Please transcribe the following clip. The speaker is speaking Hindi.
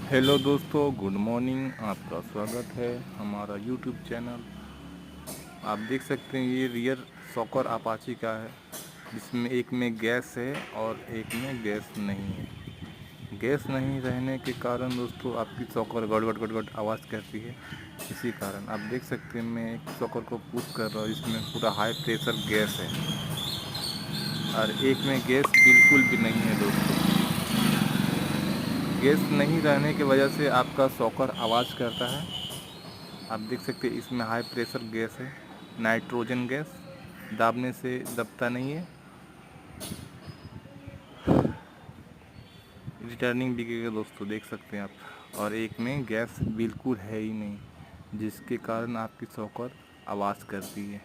हेलो दोस्तों, गुड मॉर्निंग। आपका स्वागत है हमारा यूट्यूब चैनल। आप देख सकते हैं ये रियर सॉकर अपाची का है, जिसमें एक में गैस है और एक में गैस नहीं है। गैस नहीं रहने के कारण दोस्तों आपकी सॉकर गड़गड़ गड़गड़ आवाज़ करती है। इसी कारण आप देख सकते हैं मैं एक सॉकर को पुश कर रहा हूँ, इसमें पूरा हाई प्रेशर गैस है और एक में गैस बिल्कुल भी नहीं है दोस्तों। गैस नहीं रहने की वजह से आपका सॉकर आवाज़ करता है। आप देख सकते हैं इसमें हाई प्रेशर गैस है, नाइट्रोजन गैस। दाबने से दबता नहीं है, रिटर्निंग बिकेगा दोस्तों, देख सकते हैं आप। और एक में गैस बिल्कुल है ही नहीं, जिसके कारण आपकी सॉकर आवाज़ करती है।